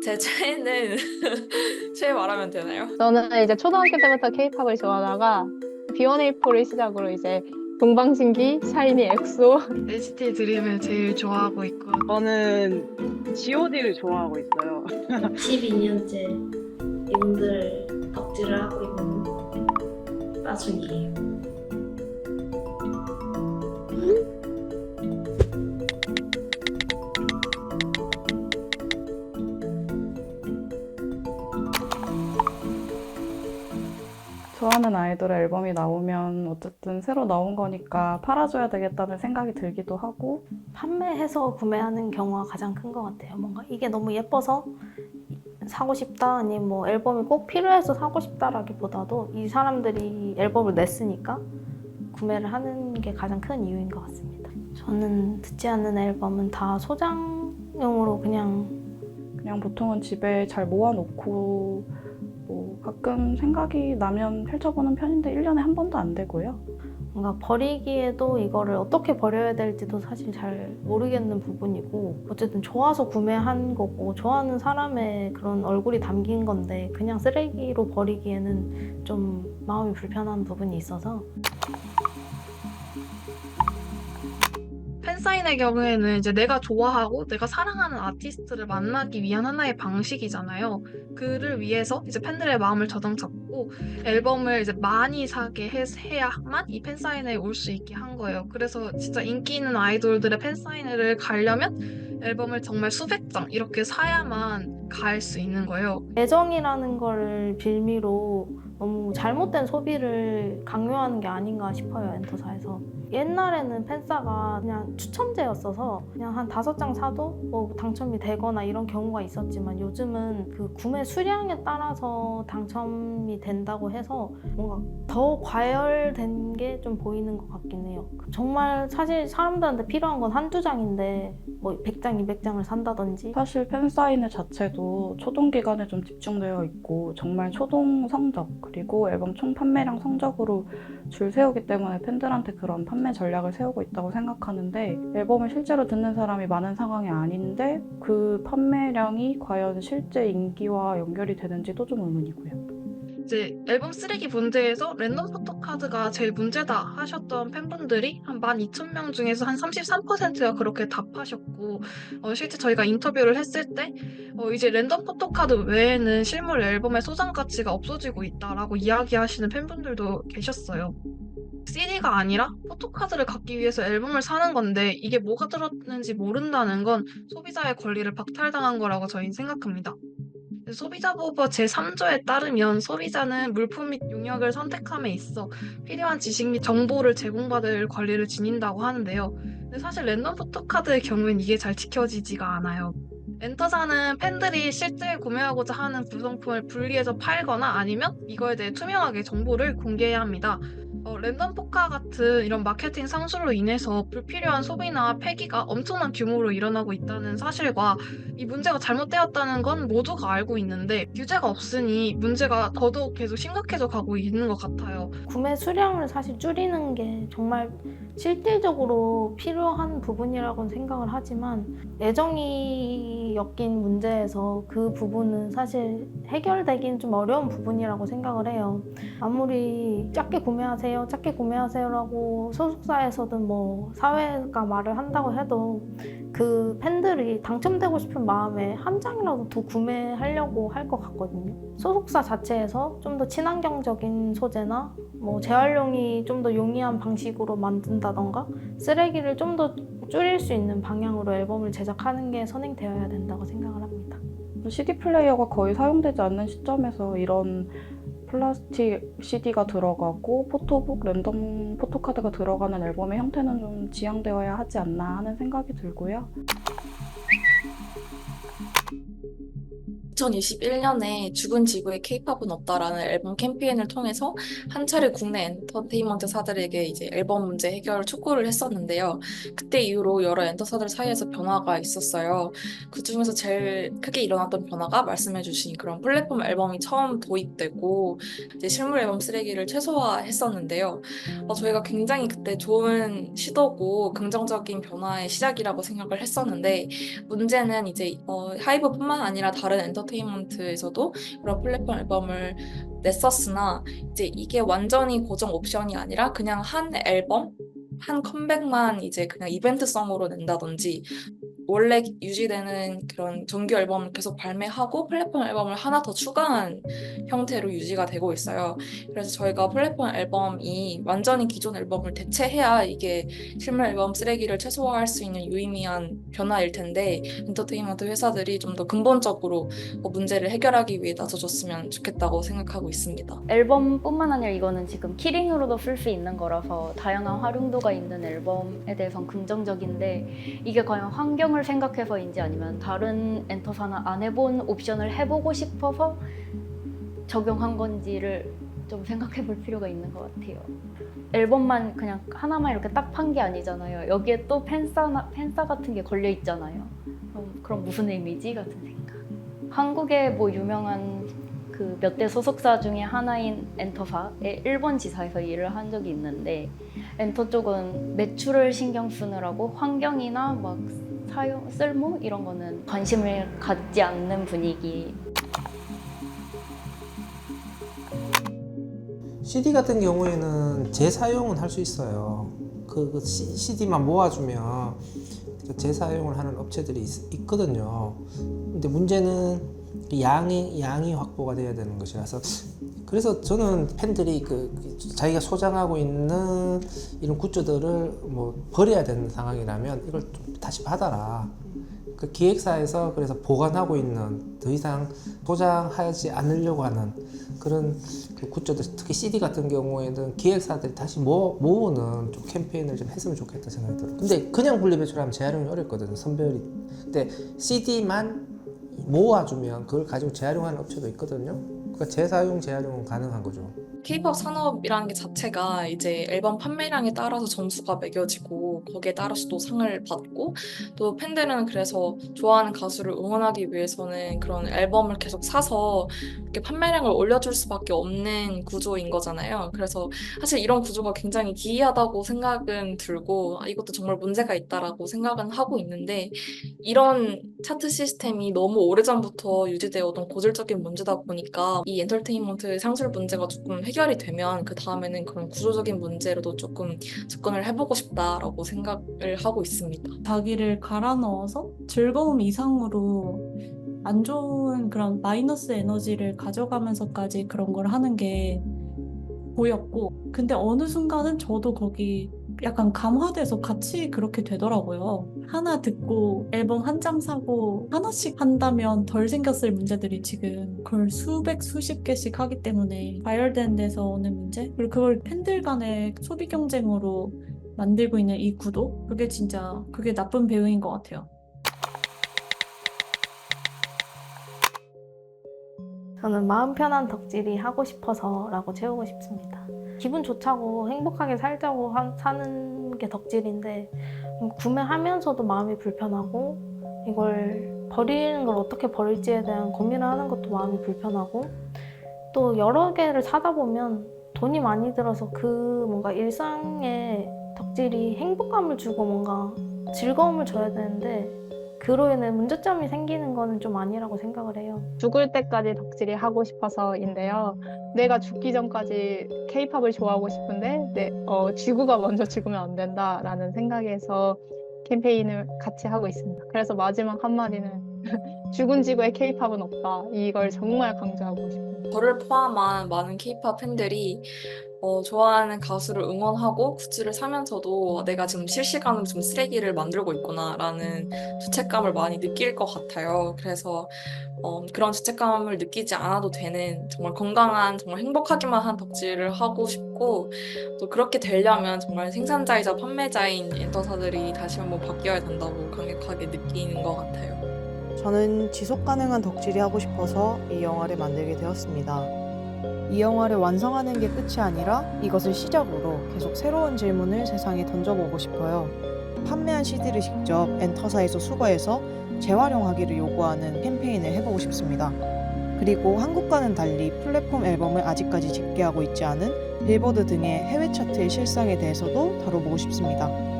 제 최애는 최애 말하면 되나요? 저는 이제 초등학교 때부터 케이팝을 좋아하다가 B1A4를 시작으로 이제 동방신기, 샤이니, 엑소. NCT 드림을 제일 좋아하고 있고 저는 G.O.D를 좋아하고 있어요. 12년째 이분들 덕질을 하고 있는 빠순이에요. 좋아하는 아이돌의 앨범이 나오면 어쨌든 새로 나온 거니까 팔아줘야 되겠다는 생각이 들기도 하고 판매해서 구매하는 경우가 가장 큰 것 같아요. 뭔가 이게 너무 예뻐서 사고 싶다, 아니면 뭐 앨범이 꼭 필요해서 사고 싶다라기보다도 이 사람들이 앨범을 냈으니까 구매를 하는 게 가장 큰 이유인 것 같습니다. 저는 듣지 않는 앨범은 다 소장용으로 그냥 보통은 집에 잘 모아놓고 뭐 가끔 생각이 나면 펼쳐보는 편인데 1년에 한 번도 안 되고요. 뭔가 버리기에도 이거를 어떻게 버려야 될지도 사실 잘 모르겠는 부분이고, 어쨌든 좋아서 구매한 거고 좋아하는 사람의 그런 얼굴이 담긴 건데 그냥 쓰레기로 버리기에는 좀 마음이 불편한 부분이 있어서. 팬사인의 경우에는 이제 내가 좋아하고 내가 사랑하는 아티스트를 만나기 위한 하나의 방식이잖아요. 그를 위해서 이제 팬들의 마음을 저당 잡고 앨범을 이제 많이 사게 해야만 이 팬사인회에 올 수 있게 한 거예요. 그래서 진짜 인기 있는 아이돌들의 팬사인회를 가려면 앨범을 정말 수백 장 이렇게 사야만 갈 수 있는 거예요. 애정이라는 거를 빌미로 너무 잘못된 소비를 강요하는 게 아닌가 싶어요, 엔터사에서. 옛날에는 팬싸가 그냥 추첨제였어서 그냥 한 5장 사도 뭐 당첨이 되거나 이런 경우가 있었지만, 요즘은 그 구매 수량에 따라서 당첨이 된다고 해서 뭔가 더 과열된 게 좀 보이는 것 같긴 해요. 정말 사실 사람들한테 필요한 건 한두 장인데 뭐 100장, 200장을 산다든지. 사실 팬사인회 자체도 초동 기간에 좀 집중되어 있고 정말 초동 성적 그리고 앨범 총 판매량 성적으로 줄 세우기 때문에 팬들한테 그런 판매 전략을 세우고 있다고 생각하는데, 앨범을 실제로 듣는 사람이 많은 상황이 아닌데 그 판매량이 과연 실제 인기와 연결이 되는지도 좀 의문이고요. 이제 앨범 쓰레기 문제에서 랜덤 포토카드가 제일 문제다 하셨던 팬분들이 한 12,000명 중에서 한 33%가 그렇게 답하셨고, 실제 저희가 인터뷰를 했을 때 이제 랜덤 포토카드 외에는 실물 앨범의 소장 가치가 없어지고 있다라고 이야기하시는 팬분들도 계셨어요. CD가 아니라 포토카드를 갖기 위해서 앨범을 사는 건데 이게 뭐가 들었는지 모른다는 건 소비자의 권리를 박탈당한 거라고 저희는 생각합니다. 소비자보호 제3조에 따르면 소비자는 물품 및 용역을 선택함에 있어 필요한 지식 및 정보를 제공받을 권리를 지닌다고 하는데요. 근데 사실 랜덤 포토카드의 경우엔 이게 잘 지켜지지가 않아요. 엔터사는 팬들이 실제 구매하고자 하는 구성품을 분리해서 팔거나 아니면 이거에 대해 투명하게 정보를 공개해야 합니다. 랜덤 포카 같은 이런 마케팅 상술로 인해서 불필요한 소비나 폐기가 엄청난 규모로 일어나고 있다는 사실과 이 문제가 잘못되었다는 건 모두가 알고 있는데 규제가 없으니 문제가 더더욱 계속 심각해져 가고 있는 것 같아요. 구매 수량을 사실 줄이는 게 정말 실질적으로 필요한 부분이라고는 생각을 하지만, 애정이 엮인 문제에서 그 부분은 사실 해결되긴 좀 어려운 부분이라고 생각을 해요. 아무리 작게 구매하세요, 작게 구매하세요라고 소속사에서든 뭐 사회가 말을 한다고 해도 그 팬들이 당첨되고 싶은 마음에 한 장이라도 더 구매하려고 할 것 같거든요. 소속사 자체에서 좀 더 친환경적인 소재나 뭐 재활용이 좀 더 용이한 방식으로 만든다던가 쓰레기를 좀 더 줄일 수 있는 방향으로 앨범을 제작하는 게 선행되어야 된다고 생각을 합니다. CD 플레이어가 거의 사용되지 않는 시점에서 이런 플라스틱 CD가 들어가고 포토북, 랜덤 포토카드가 들어가는 앨범의 형태는 좀 지양되어야 하지 않나 하는 생각이 들고요. 2021년에 죽은 지구에 케이팝은 없다라는 앨범 캠페인을 통해서 한 차례 국내 엔터테인먼트사들에게 이제 앨범 문제 해결 촉구를 했었는데요. 그때 이후로 여러 엔터사들 사이에서 변화가 있었어요. 그 중에서 제일 크게 일어났던 변화가 말씀해주신 그런 플랫폼 앨범이 처음 도입되고 이제 실물 앨범 쓰레기를 최소화했었는데요. 저희가 굉장히 그때 좋은 시도고 긍정적인 변화의 시작이라고 생각을 했었는데 문제는 이제 하이브뿐만 아니라 다른 엔터테인먼트에서도 그런 플랫폼 앨범을 냈었으나 이제 이게 완전히 고정 옵션이 아니라 그냥 한 앨범 한 컴백만 이제 그냥 이벤트성으로 낸다든지 원래 유지되는 그런 정규 앨범을 계속 발매하고 플랫폼 앨범을 하나 더 추가한 형태로 유지가 되고 있어요. 그래서 저희가 플랫폼 앨범이 완전히 기존 앨범을 대체해야 이게 실물 앨범 쓰레기를 최소화할 수 있는 유의미한 변화일 텐데 엔터테인먼트 회사들이 좀 더 근본적으로 문제를 해결하기 위해 나서줬으면 좋겠다고 생각하고 있습니다. 앨범뿐만 아니라 이거는 지금 키링으로도 쓸 수 있는 거라서 다양한 활용도가 있는 앨범에 대해서는 긍정적인데 이게 과연 환경을 생각해서인지 아니면 다른 엔터사는 안 해본 옵션을 해보고 싶어서 적용한 건지를 좀 생각해 볼 필요가 있는 것 같아요. 앨범만 그냥 하나만 이렇게 딱 판 게 아니잖아요. 여기에 또 팬사 같은 게 걸려 있잖아요. 그럼 무슨 의미지? 같은 생각. 한국의 뭐 유명한 그 몇 대 소속사 중에 하나인 엔터사의 일본 지사에서 일을 한 적이 있는데 엔터 쪽은 매출을 신경 쓰느라고 환경이나 막 사용, 쓸모 이런 거는 관심을 갖지 않는 분위기. CD 같은 경우에는 재사용은 할 수 있어요. 그 CD만 모아주면 재사용을 하는 업체들이 있거든요. 근데 문제는 양이 확보가 돼야 되는 것이라서 그래서 저는 팬들이 자기가 소장하고 있는 이런 굿즈들을 뭐 버려야 되는 상황이라면 이걸 좀 다시 받아라. 그 기획사에서 그래서 보관하고 있는 더 이상 소장하지 않으려고 하는 그런 그 굿즈들, 특히 CD 같은 경우에는 기획사들이 다시 모으는 좀 캠페인을 좀 했으면 좋겠다 생각이 들어요. 근데 그냥 분리배출하면 재활용이 어렵거든요. 선배열이. 근데 CD만 모아주면 그걸 가지고 재활용하는 업체도 있거든요. 그러니까 재사용, 재활용은 가능한 거죠. K-pop 산업이라는 게 자체가 이제 앨범 판매량에 따라서 점수가 매겨지고 거기에 따라서 또 상을 받고 또 팬들은 그래서 좋아하는 가수를 응원하기 위해서는 그런 앨범을 계속 사서 이렇게 판매량을 올려줄 수밖에 없는 구조인 거잖아요. 그래서 사실 이런 구조가 굉장히 기이하다고 생각은 들고 이것도 정말 문제가 있다라고 생각은 하고 있는데 이런 차트 시스템이 너무 오래전부터 유지되어 오던 고질적인 문제다 보니까 이 엔터테인먼트 상술 문제가 조금 해결이 되면 그 다음에는 그런 구조적인 문제로도 조금 접근을 해보고 싶다라고 생각을 하고 있습니다. 자기를 갈아 넣어서 즐거움 이상으로 안 좋은 그런 마이너스 에너지를 가져가면서까지 그런 걸 하는 게 보였고 근데 어느 순간은 저도 거기 약간 감화돼서 같이 그렇게 되더라고요. 하나 듣고 앨범 한 장 사고 하나씩 한다면 덜 생겼을 문제들이 지금 그걸 수백 수십 개씩 하기 때문에 과열된 데서 오는 문제 그리고 그걸 팬들 간의 소비 경쟁으로 만들고 있는 이 구도 그게 나쁜 배우인 것 같아요. 저는 마음 편한 덕질이 하고 싶어서라고 채우고 싶습니다. 기분 좋자고 행복하게 살자고 사는 게 덕질인데 구매하면서도 마음이 불편하고 이걸 버리는 걸 어떻게 버릴지에 대한 고민을 하는 것도 마음이 불편하고 또 여러 개를 사다 보면 돈이 많이 들어서 그 뭔가 일상의 덕질이 행복감을 주고 뭔가 즐거움을 줘야 되는데 그로 인해 문제점이 생기는 거는 좀 아니라고 생각을 해요. 죽을 때까지 덕질이 하고 싶어서인데요. 내가 죽기 전까지 K-팝을 좋아하고 싶은데 지구가 먼저 죽으면 안 된다라는 생각에서 캠페인을 같이 하고 있습니다. 그래서 마지막 한마디는 죽은 지구에 K-팝은 없다. 이걸 정말 강조하고 싶어요. 저를 포함한 많은 K-pop 팬들이 좋아하는 가수를 응원하고 굿즈를 사면서도 내가 지금 실시간으로 좀 쓰레기를 만들고 있구나라는 죄책감을 많이 느낄 것 같아요. 그래서 그런 죄책감을 느끼지 않아도 되는 정말 건강한, 정말 행복하기만 한 덕질을 하고 싶고 또 그렇게 되려면 정말 생산자이자 판매자인 엔터사들이 다시 한번 바뀌어야 된다고 강력하게 느끼는 것 같아요. 저는 지속 가능한 덕질이 하고 싶어서 이 영화를 만들게 되었습니다. 이 영화를 완성하는 게 끝이 아니라 이것을 시작으로 계속 새로운 질문을 세상에 던져보고 싶어요. 판매한 CD를 직접 엔터사에서 수거해서 재활용하기를 요구하는 캠페인을 해보고 싶습니다. 그리고 한국과는 달리 플랫폼 앨범을 아직까지 집계하고 있지 않은 빌보드 등의 해외 차트의 실상에 대해서도 다뤄보고 싶습니다.